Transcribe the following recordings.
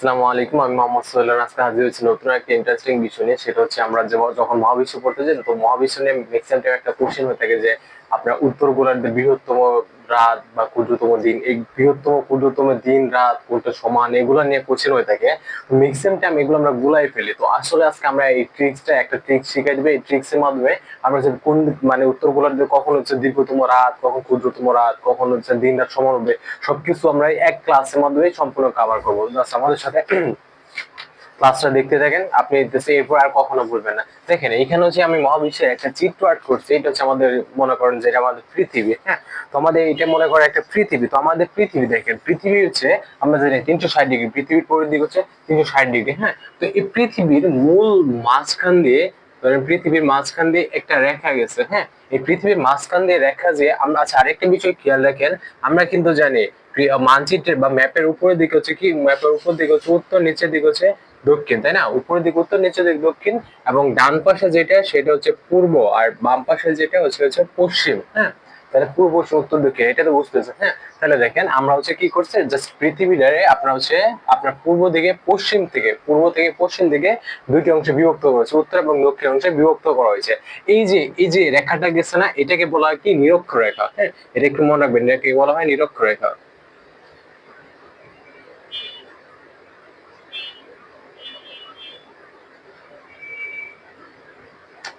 আসসালামু আলাইকুম, আমি মোহাম্মদ সোহেল। আজকে হাজির হয়েছি নতুন একটা ইন্টারেস্টিং বিষয় নিয়ে। সেটা হচ্ছে আমরা যখন মহাবিশ্ব পড়তে যাই, তো মহাবিশ্ব নিয়ে ম্যাক্সিমাম টাইম একটা কোশ্চেন হয়ে থাকে যে আপনার উত্তর গোলার্ধের বৃহত্তম রাত বা ক্ষুদ্রতম দিন, এই বৃহত্তম ক্ষুদ্রতম দিন রাত কোনটা সমান, এগুলো নিয়ে কোশ্চেন হয়ে থাকে। ম্যাক্সিমাম টাইম এগুলো আমরা গুলাই ফেলি। তো আসলে আজকে আমরা এই একটা ট্রিক্স শিখাই দিবে। এই ট্রিক্স এর মাধ্যমে আমরা যে কোন মানে উত্তর গোলার্ধে কখন হচ্ছে দীর্ঘতম রাত, কখন ক্ষুদ্রতম রাত, কখন হচ্ছে দিন রাত সমান হবে, সবকিছু আমরা এক ক্লাসের মাধ্যমে সম্পূর্ণ কভার করবো। আমাদের সাথে ক্লাসটা দেখতে থাকেন, আপনি এরপর আর কখনো ভুলবেন না। দেখেন, এখানে হচ্ছে আমি মহাবিশ্বের একটা চিত্র আর্ট করছি। এটা হচ্ছে আমাদের, মনে করেন যে এটা আমাদের পৃথিবী। হ্যাঁ, তো আমাদের এটা মনে করেন একটা পৃথিবী। তো আমাদের পৃথিবী, দেখেন পৃথিবী হচ্ছে, আমরা জানি 360 ডিগ্রি, পৃথিবীর পরিধিক হচ্ছে 360 ডিগ্রি। হ্যাঁ, তো এই পৃথিবীর মূল মাঝখান দিয়ে, ধরেন পৃথিবীর মাঝখান দিয়ে একটা রেখা গেছে। হ্যাঁ, এই পৃথিবীর মাঝখান দিয়ে রেখা যে আমরা, আচ্ছা আরেকটা বিষয় খেয়াল রাখেন, আমরা কিন্তু জানি মানচিত্রের বা ম্যাপের উপরের দিকে হচ্ছে কি, ম্যাপের উপর দিকে হচ্ছে উত্তর, নিচের দিকে হচ্ছে দক্ষিণ, তাই না? উপরের দিকে উত্তর, নিচের দিকে দক্ষিণ, এবং ডান পাশে যেটা সেটা হচ্ছে পূর্ব, আর বাম পাশে যেটা হচ্ছে পশ্চিম। হ্যাঁ, তাহলে পূর্ব, পশ্চিম, উত্তর, দক্ষিণ, এটা তো বুঝতেছেন। হ্যাঁ, তাহলে দেখেন আমরা হচ্ছে কি করছে, জাস্ট পৃথিবীটারে আপনার হচ্ছে আপনার পূর্ব থেকে পশ্চিম থেকে, পূর্ব থেকে পশ্চিম দিকে দুইটি অংশে বিভক্ত করেছে, উত্তর এবং দক্ষিণ অংশে বিভক্ত করা হয়েছে। এই যে রেখাটা গেছে না, এটাকে বলা হয় কি, নিরক্ষরেখা। হ্যাঁ, এটা একটু মনে রাখবেন, এটাকে বলা হয় নিরক্ষরেখা।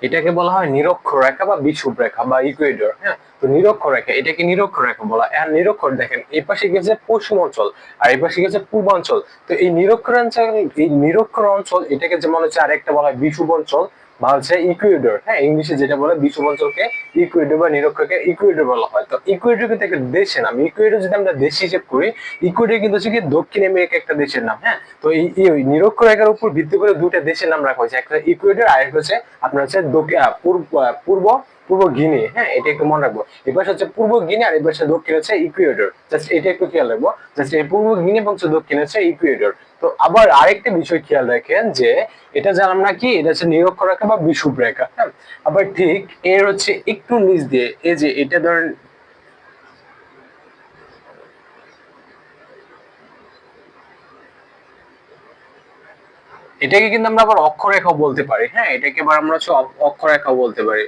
এটাকে বলা হয় নিরক্ষরেখা বা বিষুব রেখা বা ইকুয়েডর। হ্যাঁ, তো নিরক্ষরেখা, এটাকে নিরক্ষরেখা বলা হয়। আর নিরক্ষর দেখেন, এই পাশে গেছে পশ্চিম অঞ্চল আর এই পাশে গেছে পূর্বাঞ্চল। তো এই নিরক্ষর অঞ্চল, এই নিরক্ষর অঞ্চল, এটাকে যেমন হচ্ছে আরেকটা বলা হয় বিষুব অঞ্চল বা হচ্ছে ইকুয়েডর। হ্যাঁ, ইংলিশে যেটা বলে বিষুব অঞ্চলকে ইকুয়েডর বা নিরক্ষরকে ইকুয়েডর বলা হয়। তো ইকুয়েডর কিন্তু একটা দেশের নাম। ইকুয়েডর যদি আমরা দেশ হিসেব করি, ইকুয়েডর কিন্তু হচ্ছে কি দক্ষিণ আমেরিকা একটা দেশের নাম। হ্যাঁ, তো এই নিরক্ষরেখার উপর ভিত্তি করে দুইটা দেশের নাম রাখা হয়েছে, একটা ইকুয়েডর আর একটা হচ্ছে আপনার হচ্ছে পূর্ব পূর্ব গিনি। হ্যাঁ, এটা একটু মনে রাখবো। এবার হচ্ছে পূর্ব গিনি আর এবার দক্ষিণ হচ্ছে ইকুয়েডর। জাস্ট এটা একটু খেয়াল রাখবো। জাস্ট এই পূর্ব গিনি এবং দক্ষিণ হচ্ছে ইকুয়েডর। তো আবার আরেকটা বিষয় খেয়াল রাখেন যে এটা জানলাম না কি, এটা হচ্ছে নিরক্ষরেখা বা বিষুব রেখা। হ্যাঁ, আবার ঠিক এর হচ্ছে একটু নিচ দিয়ে, এই যে এটা ধরেন, এটাকে কিন্তু আমরা আবার অক্ষরেখাও বলতে পারি। হ্যাঁ, এটাকে আবার আমরা হচ্ছে অক্ষরেখাও বলতে পারি।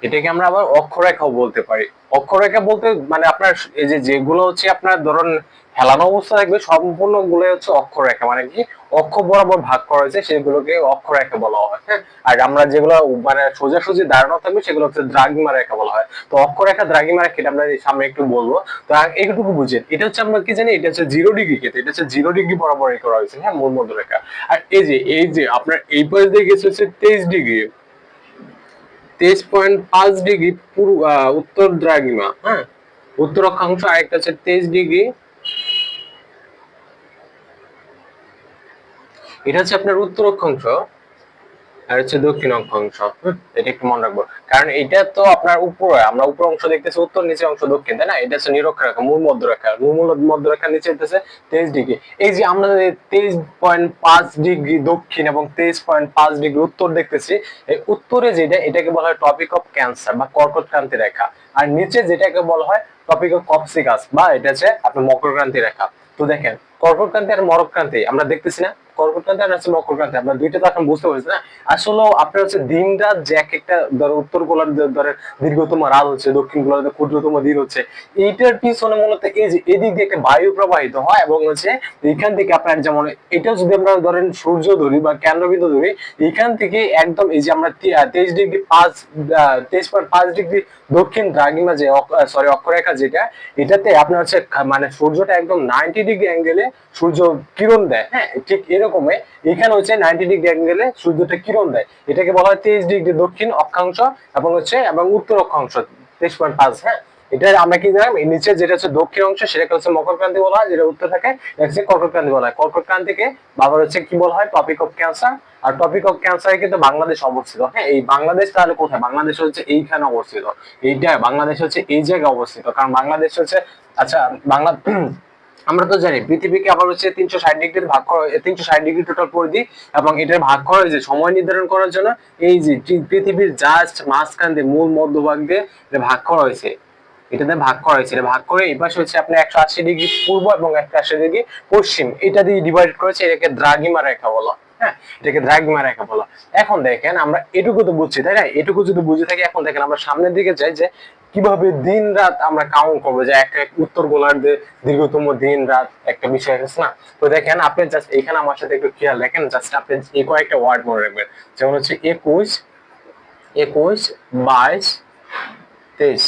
এটাকে আমরা আবার অক্ষরেখাও বলতে পারি। অক্ষরেখা বলতে মানে আপনার এই যে যেগুলো হচ্ছে আপনার ধরুন হেলানো অবস্থা থাকবে, সম্পূর্ণ গুলো হচ্ছে অক্ষরেখা, মানে কি অক্ষ বরাবর ভাগ করা হয়েছে, সেগুলোকে অক্ষরেখা বলা হয়। হ্যাঁ, আর আমরা যেগুলো মানে সোজাসুজি দাঁড়ানো থাকবে সেগুলো হচ্ছে দ্রাঘিমা রেখা বলা হয়। তো অক্ষরেখা, দ্রাঘিমা রেখা এটা আমরা সামনে একটু বলবো। তো এইটুকু বুঝেন, এটা হচ্ছে আমরা কি জানি, এটা হচ্ছে 0 ডিগ্রি ক্ষেত্রে, এটা হচ্ছে 0 ডিগ্রি বরাবর করা হয়েছে। হ্যাঁ, মূল মধ্যরেখা। আর এই যে আপনার এই পাশ দিয়ে গেছে হচ্ছে 23 ডিগ্রি, 23.5 ডিগ্রি উত্তর দ্রাঘিমা। হ্যাঁ, উত্তর অক্ষাংশ। আরেকটা হচ্ছে 23 ডিগ্রি, এটা হচ্ছে আপনার উত্তর অক্ষাংশ, আর হচ্ছে দক্ষিণ অক্ষাংশ। এটা একটু মনে রাখবো, কারণ এটা তো আপনার উপরে, আমরা উপর অংশ দেখতেছি উত্তর, নিচে অংশ দক্ষিণ, তাই না? এটা হচ্ছে নিরক্ষরেখা, মূল মধ্যরেখা। মূল মধ্যরেখার নিচে হচ্ছে 23 ডিগ্রি। এই যে আমরা 23.5 ডিগ্রি দক্ষিণ এবং 23.5 ডিগ্রি উত্তর দেখতেছি, এই উত্তরে যেটা, এটাকে বলা হয় টপিক অফ ক্যান্সার বা কর্কটক্রান্তি রেখা। আর নিচে যেটাকে বলা হয় টপিক অফ কপসিকাস বা এটা হচ্ছে আপনার মকরক্রান্তি রেখা। তো দেখেন, কর্কটক্রান্তি আর মকরক্রান্তি আমরা দেখতেছি না, কর্কটক্রান্তি আর হচ্ছে মকরক্রান্তি, আমরা দুইটা তো এখন বুঝতে পারছি না। আসলে আপনার হচ্ছে দিন রাত যে এক একটা, ধরো উত্তর গোলার্ধে ধরেন দীর্ঘতম রাত হচ্ছে, দক্ষিণ গোলার্ধে ক্ষুদ্রতম দিন হচ্ছে, এইটার পিছনে মূলত এই যে এদিক দিয়ে একটা বায়ু প্রবাহিত হয় এবং হচ্ছে এইখান থেকে আপনার যেমন, এটা যদি আমরা ধরেন সূর্য ধরি বা কেন্দ্রবিন্দু ধরি, এইখান থেকে একদম এই যে আমরা 23.5 ডিগ্রি দক্ষিণ দ্রাঘিমা যে অক্ষরেখা যেটা, এটাতে আপনার হচ্ছে মানে সূর্যটা একদম 90 ডিগ্রি অ্যাঙ্গেলে সূর্য কিরণ দেয়। হ্যাঁ, ঠিক এরকমই এখানে হচ্ছে 90 ডিগ্রি অ্যাঙ্গেলে সূর্যটা কিরণ দেয়। এটাকে বলা হয় 23 ডিগ্রি দক্ষিণ অক্ষাংশ এবং উত্তর অক্ষাংশ 23.5। হ্যাঁ, এটা আমরা কি জানি, নিচে যেটা হচ্ছে দক্ষিণ অংশ সেটাকে হচ্ছে মকরক্রান্তি বলা হয়, যেটা উত্তর থাকে এটা হচ্ছে কর্কটক্রান্তি বলা হয়। কর্কটক্রান্তিকে বাবার হচ্ছে কি বলা হয়, টপিক অফ ক্যান্সার। আর টপিক অফ ক্যান্সারে কিন্তু বাংলাদেশ অবস্থিত। হ্যাঁ, এই বাংলাদেশ তাহলে কোথায়? বাংলাদেশ হচ্ছে এইখানে অবস্থিত। এইটা বাংলাদেশ হচ্ছে এই জায়গায় অবস্থিত, কারণ বাংলাদেশ হচ্ছে, আচ্ছা বাংলা আমরা তো জানি পৃথিবীকে আবার হচ্ছে 360 ডিগ্রি ভাগ করা, 360 ডিগ্রি টোটাল পরিধি, এবং এটার ভাগ করা হয়েছে সময় নির্ধারণ করার জন্য। এই যে পৃথিবীর জাস্ট মাঝখান দিয়ে মূল মধ্যভাগ দিয়ে এটা ভাগ করা হয়েছে, এটাতে ভাগ করা হয়েছে। এটা ভাগ করে এই পাশে হচ্ছে আপনার 180 ডিগ্রি পূর্ব এবং 180 ডিগ্রি পশ্চিম, এটা দিয়ে ডিভাইড করেছে। এটাকে দ্রাঘিমা রেখা বলা। হ্যাঁ, এটাকে দ্রাঘিমা রেখা বলা। এখন দেখেন আমরা এটুকু তো বুঝছি, তাই না? এটুকু যদি বুঝে থাকি, এখন দেখেন আমরা সামনের দিকে যাই যে কিভাবে দিন রাত আমরা কাউন্ট করবো, যে একটা উত্তর গোলার্ধে দীর্ঘতম দিন রাত একটা বিষয় আছে না। তো দেখেন আপনি জাস্ট এখানে আমার সাথে একটু খেয়াল দেখেন, জাস্ট আপনি এই কয়েকটা ওয়ার্ড মনে রাখবেন, যেমন হচ্ছে 21, 21, 22, 23।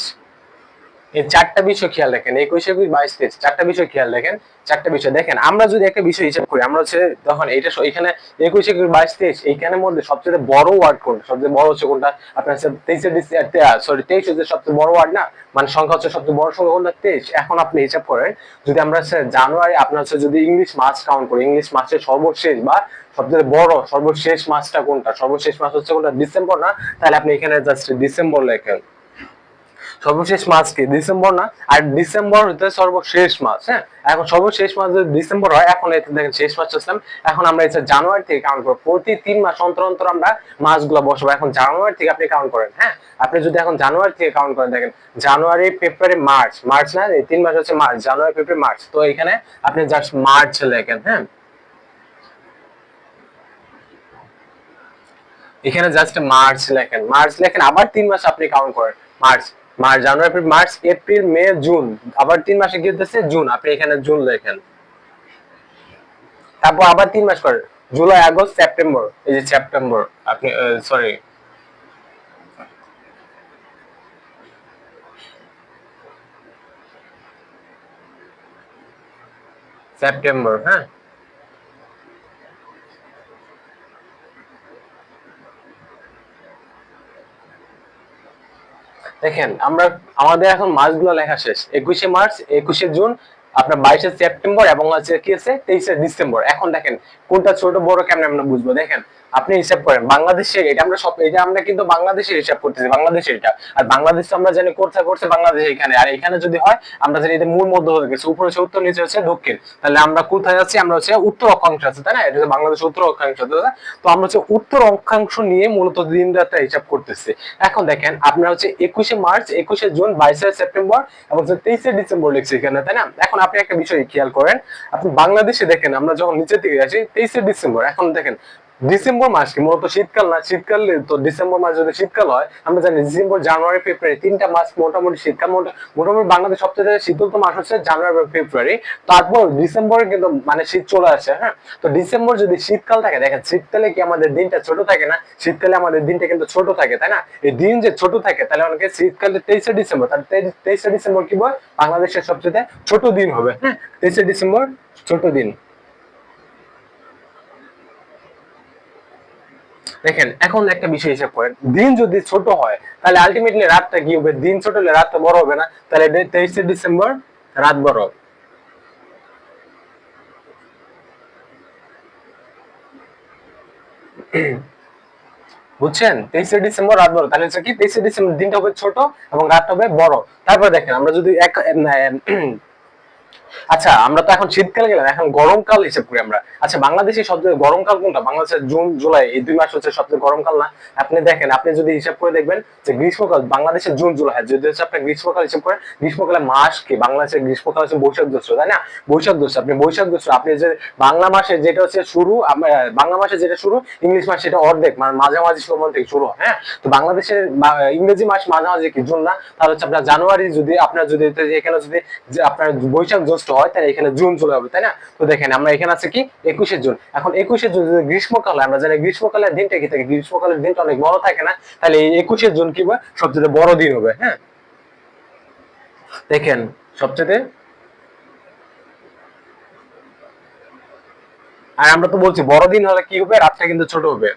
এই চারটা বিষয় খেয়াল রাখেন, 21, 22, 23, চারটা বিষয় খেয়াল রাখেন। চারটা বিষয় দেখেন, আমরা যদি একটা বিষয় হিসাব করি, আমরা হচ্ছে তখন এটা এখানে 21, 21, 22, 23 এইখানের মধ্যে সবচেয়ে বড় ওয়ার্ড কোনটা, সবচেয়ে বড় হচ্ছে কোনটা? আপনার হচ্ছে 23 হচ্ছে সবচেয়ে বড় ওয়ার্ড না, মানে সংখ্যা হচ্ছে সবচেয়ে বড় সংখ্যা কোনটা? 23। এখন আপনি হিসাব করেন, যদি আমরা হচ্ছে জানুয়ারি, আপনার হচ্ছে যদি ইংলিশ মাস কাউন্ট করি, ইংলিশ মাসের সর্বশেষ বা সবচেয়ে বড় সর্বশেষ মাসটা কোনটা? সর্বশেষ মাস হচ্ছে কোনটা? ডিসেম্বর না? তাহলে আপনি এখানে জাস্ট ডিসেম্বর লেখেন। সর্বশেষ মাস কি ডিসেম্বর না? আর ডিসেম্বর হতে সর্বশেষ মাস। হ্যাঁ, এখন সর্বশেষ মাস যদি ডিসেম্বর হয়, এখন এতে দেখেন শেষ মাস আসলাম। এখন আমরা এটা জানুয়ারি থেকে কাউন্ট করব, প্রতি 3 মাস অন্তর অন্তর আমরা মাসগুলো বসাবো। এখন জানুয়ারি থেকে আপনি কাউন্ট করেন। হ্যাঁ, আপনি যদি এখন জানুয়ারি থেকে কাউন্ট করেন, দেখেন জানুয়ারি, ফেব্রুয়ারি, মার্চ, মার্চ না, এই 3 মাস হচ্ছে মার্চ, জানুয়ারি, ফেব্রুয়ারি, মার্চ। তো এখানে আপনি জাস্ট মার্চ লেখেন। হ্যাঁ, এখানে জাস্ট মার্চ লেখেন, মার্চ লেখেন, আবার 3 মাস আপনি কাউন্ট করেন। মার্চ, মার্চ, জানুয়ারি, ফেব্রুয়ারি, মার্চ, এপ্রিল, মে, জুন, আবার 3 মাসে কি হতেছে? জুন। আপনি এখানে জুন লেখেন। তারপর আবার 3 মাস করেন, জুলাই, আগস্ট, সেপ্টেম্বর। এই যে সেপ্টেম্বর, আপনি সরি, সেপ্টেম্বর। হ্যাঁ, দেখেন আমরা আমাদের এখন মাসগুলো লেখা শেষ। 21শে মার্চ, 21শে জুন, আপনার 22শে সেপ্টেম্বর, এবং হচ্ছে কি আছে 23শে ডিসেম্বর। এখন দেখেন কোনটা ছোট বড় কেমন আমরা বুঝবো? দেখেন আপনি হিসাব করেন বাংলাদেশের, এটা আমরা সব, এটা আমরা কিন্তু বাংলাদেশের হিসাব করতেছি, বাংলাদেশের এটা। আর বাংলাদেশ আমরা জানি কোথায় করছে, বাংলাদেশ এখানে। আর এখানে যদি হয়, আমরা জানি এটা মূল মধ্য হয়ে গেছে, উপরে হচ্ছে উত্তর, নিচে হচ্ছে দক্ষিণ। তাহলে আমরা কোথায় আছি? আমরা হচ্ছে উত্তর অক্ষাংশ আছে, তাই না? এটা হচ্ছে বাংলাদেশের উত্তর অক্ষাংশ, তাই না? তো আমরা হচ্ছে উত্তর অক্ষাংশ নিয়ে মূলত দিন রাতটা হিসাব করতেছি। এখন দেখেন আপনার হচ্ছে 21শে মার্চ, 21শে জুন, 22শে সেপ্টেম্বর এবং 23শে ডিসেম্বর লিখছি এখানে, তাই না? এখন আপনি একটা বিষয় খেয়াল করেন, আপনি বাংলাদেশে দেখেন, আমরা যখন নিচের দিকে আসি 23শে ডিসেম্বর। এখন দেখেন ডিসেম্বর মাস কি মূলত শীতকাল না? শীতকাল, তো ডিসেম্বর মাস যদি শীতকাল হয়, আমরা জানি ডিসেম্বর, জানুয়ারি, ফেব্রুয়ারি 3টা মাস মোটামুটি শীতকাল। মোটামুটি বাংলাদেশ সবচেয়ে শীতলতম মাস হচ্ছে জানুয়ারি এবং ফেব্রুয়ারি। তারপর ডিসেম্বরে কিন্তু মানে শীত চলে আসে। হ্যাঁ, তো ডিসেম্বর যদি শীতকাল থাকে, দেখেন শীতকালে কি আমাদের দিনটা ছোট থাকে না? শীতকালে আমাদের দিনটা কিন্তু ছোট থাকে, তাই না? এই দিন যে ছোট থাকে, তাহলে অনেকে শীতকালে 23শে ডিসেম্বর, তাহলে 23শে ডিসেম্বর কি বল? বাংলাদেশের সবচেয়ে ছোট দিন হবে। হ্যাঁ, 23শে ডিসেম্বর ছোট দিন। দেখেন এখন একটা বিষয় হিসাব করেন, দিন যদি ছোট হয়, তাহলে আলটিমেটলি রাতটা কি হবে? দিন ছোট হলে রাতটা বড় হবে না? তাহলে 23শে ডিসেম্বর রাত বড়। বুঝছেন? 23শে ডিসেম্বর রাত বড়, তাহলে হচ্ছে কি 23শে ডিসেম্বর দিনটা হবে ছোট এবং রাতটা হবে বড়। তারপর দেখেন আমরা যদি এক আচ্ছা, আমরা তো এখন শীতকালে গেলাম, এখন গরমকাল হিসেব করি আমরা। আচ্ছা, বাংলাদেশের সবচেয়ে গরমকাল কোনটা? বাংলাদেশের জুন, জুলাই, এই 2 মাস হচ্ছে সবচেয়ে গরমকাল না? আপনি দেখেন, আপনি যদি হিসাব করে দেখবেন যে গ্রীষ্মকাল বাংলাদেশের জুন, জুলাই, হ্যাঁ, যদি হচ্ছে আপনি গ্রীষ্মকাল হিসাব করেন, গ্রীষ্মকালে মাস কি? বাংলাদেশের গ্রীষ্মকাল হচ্ছে বৈশাখ জ্যৈষ্ঠ, তাই না? বৈশাখ জ্যৈষ্ঠ, আপনি বৈশাখ জ্যৈষ্ঠ, আপনি যে বাংলা মাসে যেটা হচ্ছে শুরু, বাংলা মাসে যেটা শুরু, ইংলিশ মাস সেটা অর্ধেক, মানে মাঝামাঝি সময় থেকে শুরু হয়। হ্যাঁ, তো বাংলাদেশের ইংরেজি মাস মাঝামাঝি কি? জুন না? তাহলে হচ্ছে আপনার জানুয়ারি, যদি আপনার যদি এখানে যদি যে আপনার বৈশাখ জ্যৈষ্ঠ হয়, তাহলে এখানে জুন চলে হবে, তাই না? তো দেখেন আমরা এখানে আছে কি 21শে জুন। এখন 21শে জুন যদি গ্রীষ্মকাল হয়, আমরা জানি গ্রীষ্মকালের দিনটা কি থাকে? গ্রীষ্মকালের দিনটা অনেক বড় থাকে না? তাহলে এই 21শে জুন কি হবে? সবচেয়ে বড় দিন হবে। হ্যাঁ, দেখেন সবচেয়ে, আর আমরা তো বলছি বড় দিন হলে কি হবে? রাতটা কিন্তু ছোট হবে।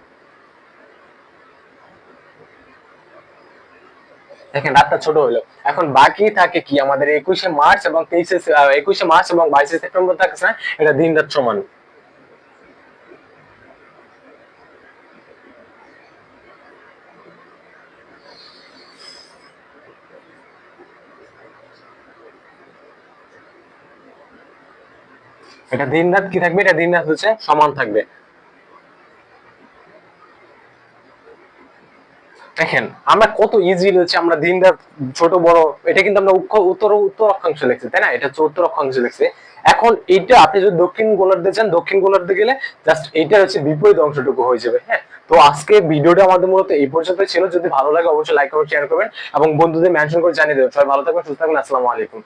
দেখেন রাতটা ছোট হলো। এখন বাকি থাকে কি আমাদের 21শে মার্চ এবং 21শে মার্চ এবং 22শে সেপ্টেম্বর থাকছে না? এটা দিন রাত সমান। এটা দিন রাত কি থাকবে, এটা দিন রাত হচ্ছে সমান থাকবে। দেখেন আমরা কত ইজি হচ্ছে, আমরা দিন রাত ছোট বড়, এটা কিন্তু আমরা উত্তর উত্তর অক্ষাংশ লিখছি তাই না, এটা হচ্ছে উত্তর অক্ষাংশ লিখছি। এখন এইটা আপনি যদি দক্ষিণ গোলার্ধে যান, দক্ষিণ গোলার্ধে গেলে জাস্ট এইটা হচ্ছে বিপরীত অংশটুকু হয়ে যাবে। হ্যাঁ, তো আজকে ভিডিওটা আমাদের মূলত এই পর্যন্ত ছিল। যদি ভালো লাগে অবশ্যই লাইক কমেন্ট শেয়ার করবেন এবং বন্ধুদের মেনশন করে জানিয়ে দেবেন। সবাই ভালো থাকবেন, সুস্থ থাকবেন, আসসালামু আলাইকুম।